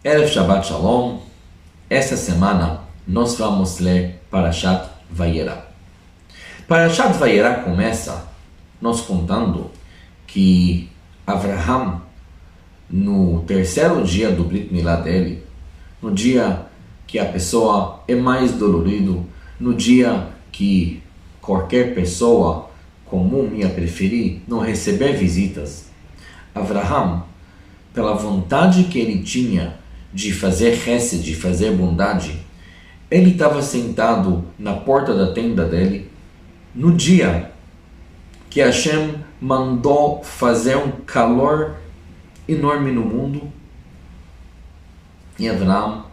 Erev Shabbat Shalom. Esta semana nós vamos ler Parashat Vayera. Parashat Vayera começa nos contando que Avraham, no terceiro dia do Brit Milá dele, no dia que a pessoa é mais dolorido, no dia que qualquer pessoa comum ia preferir não receber visitas, Avraham, pela vontade que ele tinha de fazer chesed, de fazer bondade, ele estava sentado na porta da tenda dele, no dia que Hashem mandou fazer um calor enorme no mundo, e Avraham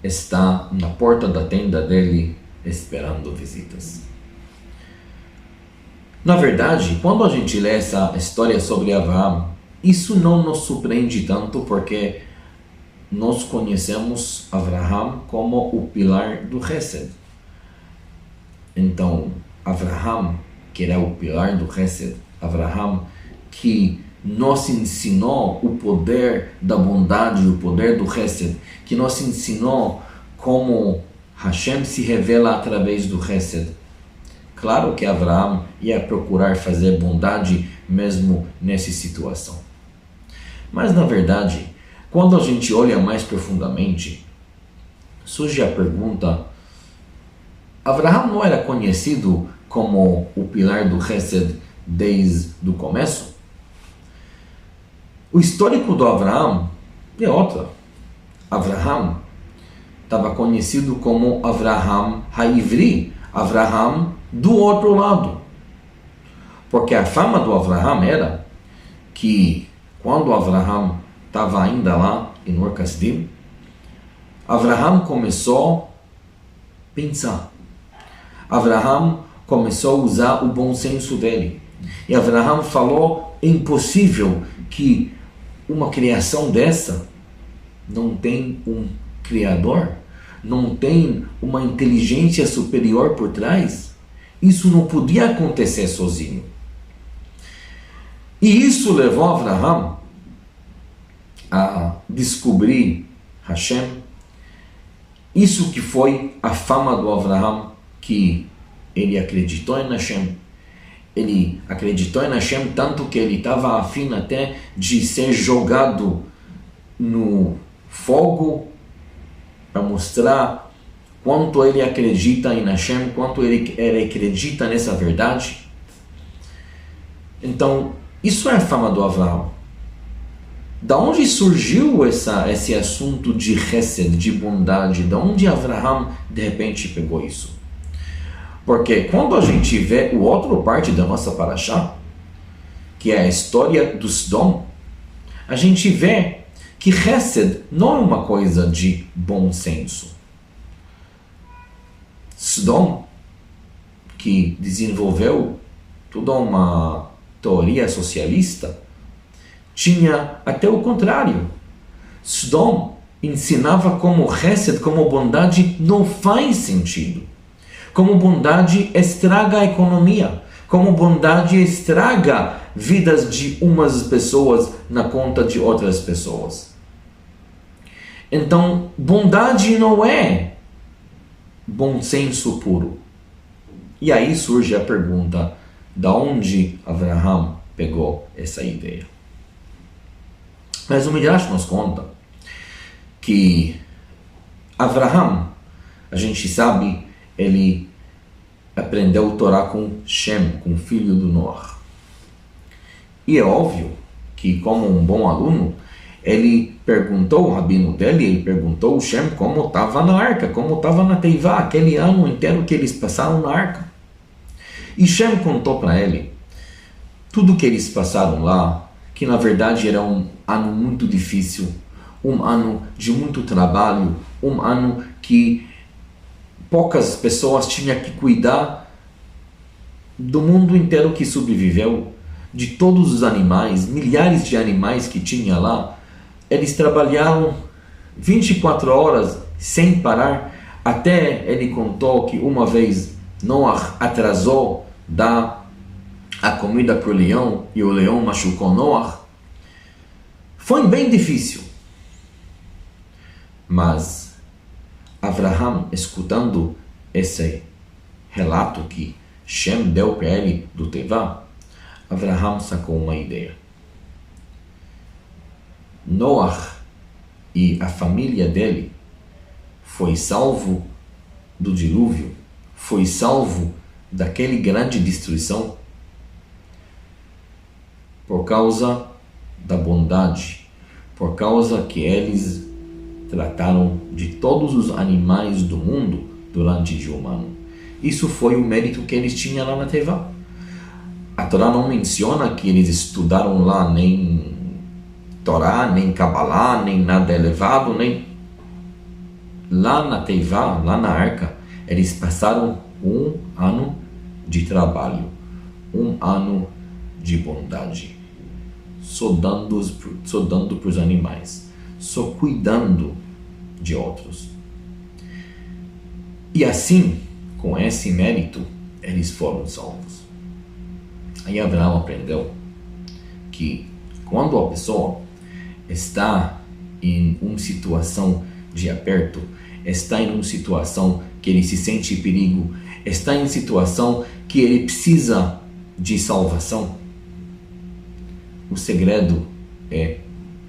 está na porta da tenda dele esperando visitas. Na verdade, quando a gente lê essa história sobre Avraham, isso não nos surpreende tanto, porque nós conhecemos Avraham como o pilar do Chesed. Então, Avraham, que era o pilar do Chesed, Avraham que nos ensinou o poder da bondade, o poder do Chesed, que nos ensinou como Hashem se revela através do Chesed. Claro que Avraham ia procurar fazer bondade mesmo nessa situação. Mas na verdade, quando a gente olha mais profundamente, surge a pergunta: Avraham não era conhecido como o pilar do Chesed desde o começo? O histórico do Avraham é outra. Avraham estava conhecido como Avraham Haivri, Avraham do outro lado. Porque a fama do Avraham era que quando Avraham estava ainda lá em Ur Kasdim, Avraham começou a pensar. Avraham começou a usar o bom senso dele. E Avraham falou: é impossível que uma criação dessa não tem um Criador, não tem uma inteligência superior por trás. Isso não podia acontecer sozinho. E isso levou Avraham a descobrir Hashem. Isso que foi a fama do Avraham, que ele acreditou em Hashem. Ele acreditou em Hashem tanto que ele estava afim até de ser jogado no fogo para mostrar quanto ele acredita em Hashem, quanto ele acredita nessa verdade. Então, isso é a fama do Avraham. Da onde surgiu esse assunto de chesed, de bondade? Da onde Avraham de repente pegou isso? Porque quando a gente vê o outro parte da nossa parashá, que é a história do Sodom, a gente vê que chesed não é uma coisa de bom senso. Sodom, que desenvolveu toda uma teoria socialista, tinha até o contrário. Sodom ensinava como chesed, como bondade não faz sentido. Como bondade estraga a economia. Como bondade estraga vidas de umas pessoas na conta de outras pessoas. Então, bondade não é bom senso puro. E aí surge a pergunta: de onde Avraham pegou essa ideia? Mas o Midrash nos conta que Avraham, a gente sabe, ele aprendeu a Torá com Shem, com o filho do Noach. E é óbvio que, como um bom aluno, ele perguntou, o rabino dele, ele perguntou ao Shem como estava na arca, como estava na Teivá, aquele ano inteiro que eles passaram na arca. E Shem contou para ele tudo que eles passaram lá, que na verdade era um ano muito difícil, um ano de muito trabalho, um ano que poucas pessoas tinham que cuidar do mundo inteiro que sobreviveu, de todos os animais, milhares de animais que tinha lá. Eles trabalharam 24 horas sem parar, até ele contou que uma vez Noach atrasou dar a comida para o leão e o leão machucou Noach. Foi bem difícil. Mas Avraham, escutando esse relato que Shem deu para ele do Tevá, Avraham sacou uma ideia. Noach e a família dele foi salvo do dilúvio, foi salvo daquele grande destruição por causa da bondade, por causa que eles trataram de todos os animais do mundo durante o dia humano. Isso foi o mérito que eles tinham lá na Tevá. A Torá não menciona que eles estudaram lá nem Torá, nem Kabbalah, nem nada elevado, nem... Lá na Tevá, lá na Arca, eles passaram 1 ano de trabalho, 1 ano de bondade, só dando para os animais, só cuidando de outros. E assim, com esse mérito, eles foram salvos. Aí Abraão aprendeu que quando a pessoa está em uma situação de aperto, está em uma situação que ele se sente em perigo, está em situação que ele precisa de salvação, o segredo é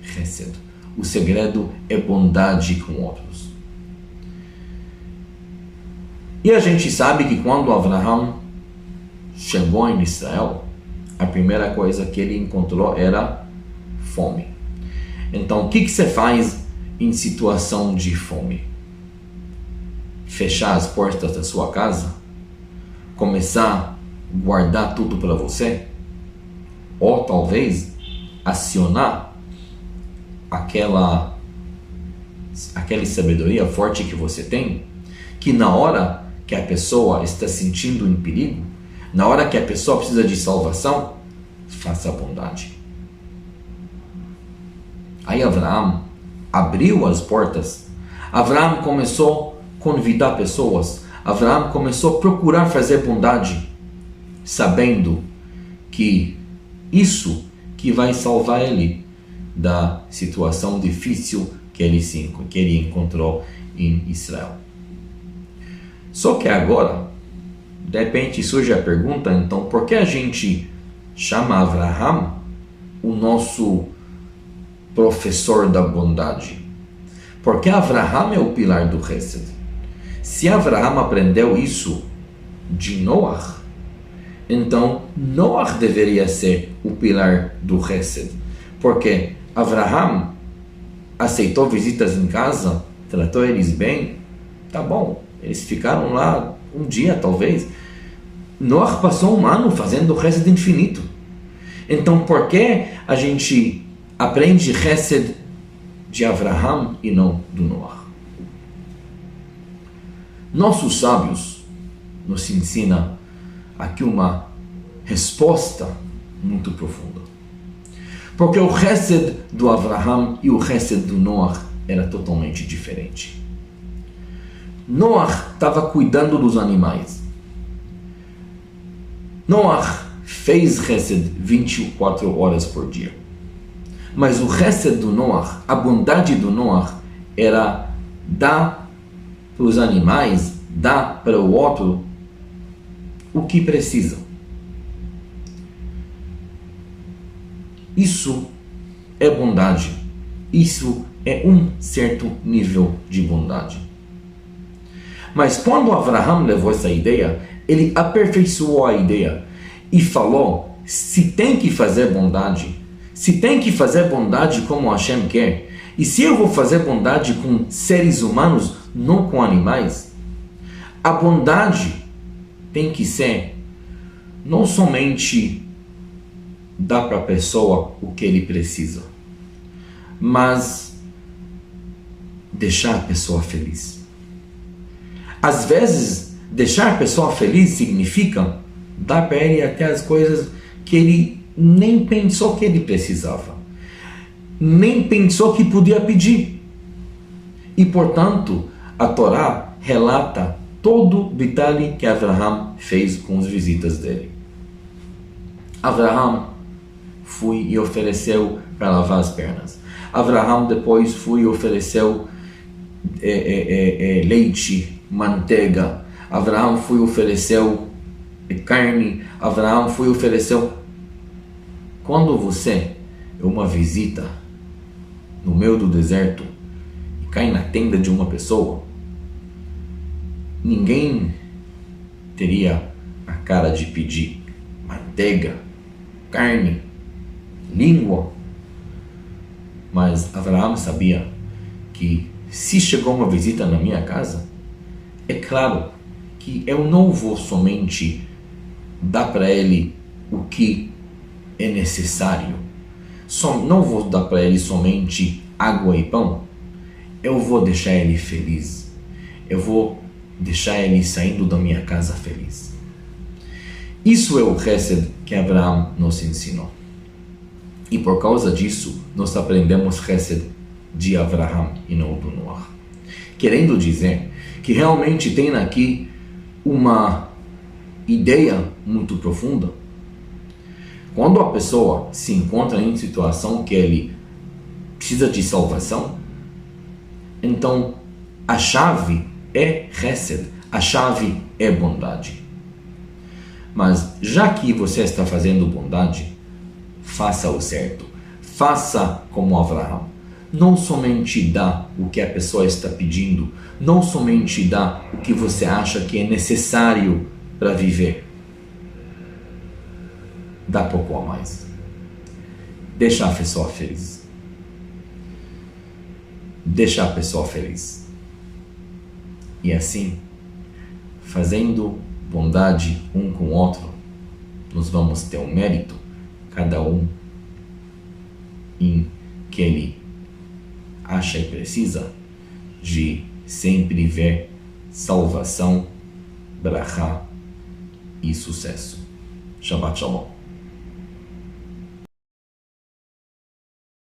chesed. O segredo é bondade com outros. E a gente sabe que quando Avraham chegou em Israel, a primeira coisa que ele encontrou era fome. Então, o que você faz em situação de fome? Fechar as portas da sua casa? Começar a guardar tudo para você? Ou talvez acionar aquela sabedoria forte que você tem, que na hora que a pessoa está sentindo em perigo, na hora que a pessoa precisa de salvação, faça a bondade. Aí Avraham abriu as portas. Avraham começou a convidar pessoas. Avraham começou a procurar fazer bondade, sabendo que isso que vai salvar ele da situação difícil que ele encontrou em Israel. Só que agora, de repente surge a pergunta, então, por que a gente chama Avraham o nosso professor da bondade? Porque Avraham é o pilar do Chesed. Se Avraham aprendeu isso de Noach, então Noach deveria ser o pilar do Chesed. Porque Avraham aceitou visitas em casa, tratou eles bem, tá bom, eles ficaram lá um dia talvez. Noach passou 1 ano fazendo o Chesed infinito. Então por que a gente aprende Chesed de Avraham e não do Noach? Nossos sábios nos ensinam aqui uma resposta muito profunda. Porque o Chesed do Avraham e o Chesed do Noach era totalmente diferente. Noach estava cuidando dos animais. Noach fez Chesed 24 horas por dia. Mas o Chesed do Noach, a bondade do Noach, era dar para os animais, dar para o outro o que precisam. Isso é bondade. Isso é um certo nível de bondade. Mas quando Avraham levou essa ideia, ele aperfeiçoou a ideia e falou: se tem que fazer bondade, se tem que fazer bondade como Hashem quer, e se eu vou fazer bondade com seres humanos, não com animais, a bondade tem que ser não somente dar para a pessoa o que ele precisa, mas deixar a pessoa feliz. Às vezes, deixar a pessoa feliz significa dar para ele até as coisas que ele nem pensou que ele precisava, nem pensou que podia pedir. E, portanto, a Torá relata todo o detalhe que Avraham fez com as visitas dele. Avraham foi e ofereceu para lavar as pernas. Avraham depois foi e ofereceu leite, manteiga. Abraão foi ofereceu carne. Abraão foi ofereceu. Quando você é uma visita no meio do deserto e cai na tenda de uma pessoa, ninguém teria a cara de pedir manteiga, carne, língua. Mas Abraão sabia que se chegou uma visita na minha casa, é claro que eu não vou somente dar para ele o que é necessário. Não vou dar para ele somente água e pão. Eu vou deixar ele feliz. Eu vou deixar ele saindo da minha casa feliz. Isso é o Hesed que Abraão nos ensinou. E por causa disso, nós aprendemos Hesed de Abraham e não do Noah. Querendo dizer que realmente tem aqui uma ideia muito profunda. Quando a pessoa se encontra em situação que ele precisa de salvação, então a chave é Hesed, a chave é bondade. Mas já que você está fazendo bondade, faça o certo. Faça como Abraão. Não somente dá o que a pessoa está pedindo, não somente dá o que você acha que é necessário para viver. Dá pouco a mais. Deixa a pessoa feliz. Deixa a pessoa feliz. E assim, fazendo bondade um com o outro, nós vamos ter um mérito, cada um em que ele acha e precisa de sempre ver salvação, brachá e sucesso. Shabbat Shalom.